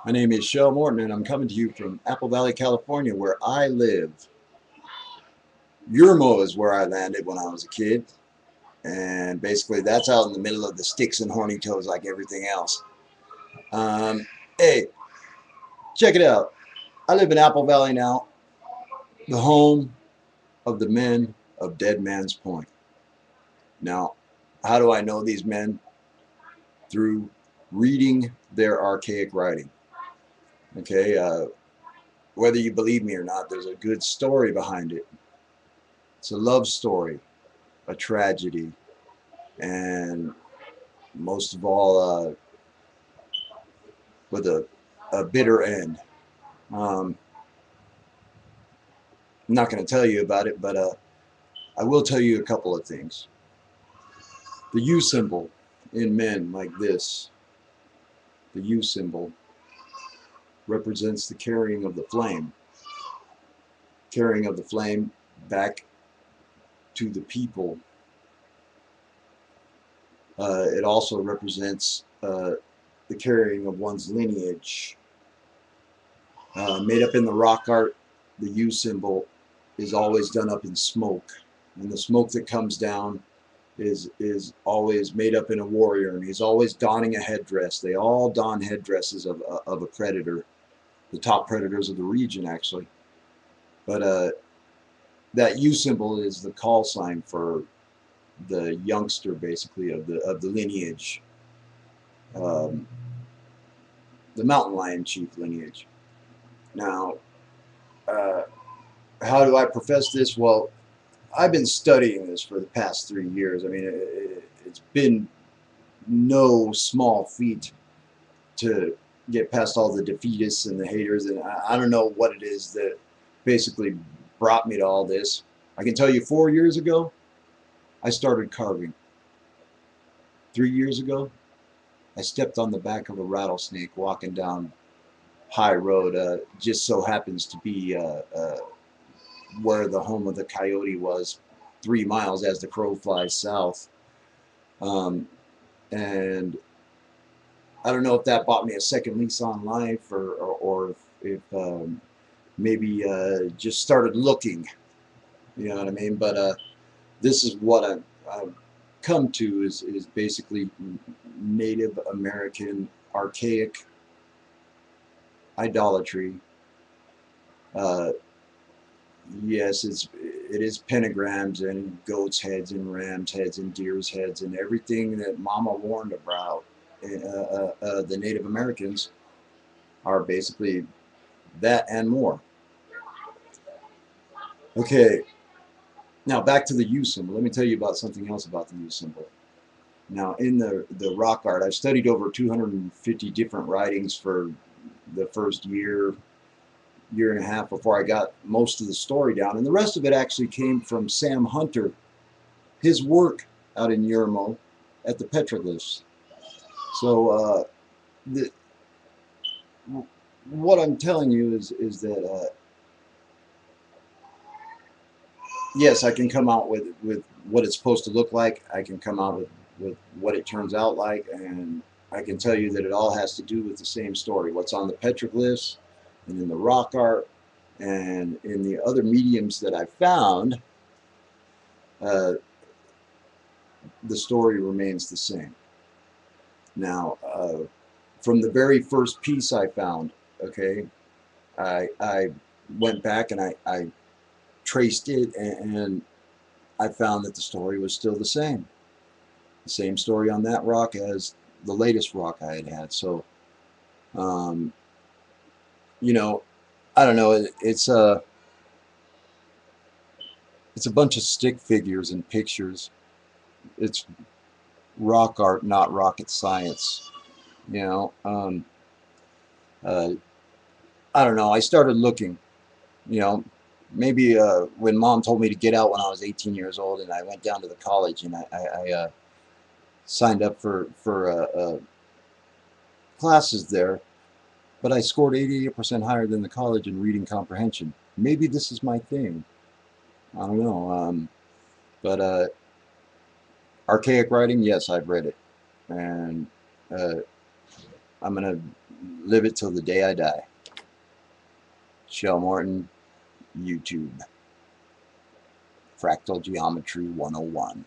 My name is Shell Morton, and I'm coming to you from Apple Valley, California, where I live. Yermo is where I landed when I was a kid, and basically that's out in the middle of the sticks and horny toes like everything else. Um, hey, check it out. I live in Apple Valley now, the home of the men of Dead Man's Point. Now, how do I know these men? Through reading their archaic writing. Okay, whether you believe me or not, there's a good story behind it. It's a love story, a tragedy, and most of all, with a bitter end. Um, I'm not going to tell you about it, but I will tell you a couple of things. The U symbol in men like this, the U symbol represents the carrying of the flame back to the people. It also represents the carrying of one's lineage. Made up in the rock art, the U symbol is always done up in smoke, and the smoke that comes down is always made up in a warrior, and he's always donning a headdress. They all don headdresses of a predator, the top predators of the region, actually. But that U symbol is the call sign for the youngster, basically, of the lineage, um, the mountain lion chief lineage. Now, uh, how do I profess this? Well, I've been studying this for the past 3 years. I mean, it's been no small feat to get past all the defeatists and the haters, and I don't know what it is that basically brought me to all this. I can tell you 4 years ago, I started carving. 3 years ago, I stepped on the back of a rattlesnake walking down High Road. Just so happens to be where the home of the coyote was, 3 miles as the crow flies south. Um, and I don't know if that bought me a second lease on life, or if maybe just started looking. You know what I mean? But this is what I've come to is basically Native American archaic idolatry. Uh, yes, it is pentagrams and goats' heads and rams' heads and deer's heads and everything that Mama warned about. The Native Americans are basically that and more. Okay, now back to the U symbol. Let me tell you about something else about the U symbol. Now, in the rock art, I've studied over 250 different writings for the first year and a half before I got most of the story down. And the rest of it actually came from Sam Hunter, his work out in Yermo at the petroglyphs. So, the, what I'm telling you is that yes, I can come out with what it's supposed to look like. I can come out with what it turns out like, and I can tell you that it all has to do with the same story. What's on the petroglyphs and in the rock art and in the other mediums that I found, uh, the story remains the same. Now, from the very first piece I found, okay, I went back and I traced it, and I found that the story was still the same. The same story on that rock as the latest rock I had had. So, um, you know, I don't know. It's a bunch of stick figures and pictures. It's rock art, not rocket science. You know, uh, I don't know. I started looking. You know, maybe when Mom told me to get out when I was 18 years old, and I went down to the college and I signed up for classes there, but I scored 88% higher than the college in reading comprehension. Maybe this is my thing. I don't know. But archaic writing, yes, I've read it, and uh, I'm gonna live it till the day I die. Shell Morton, YouTube. Fractal Geometry 101.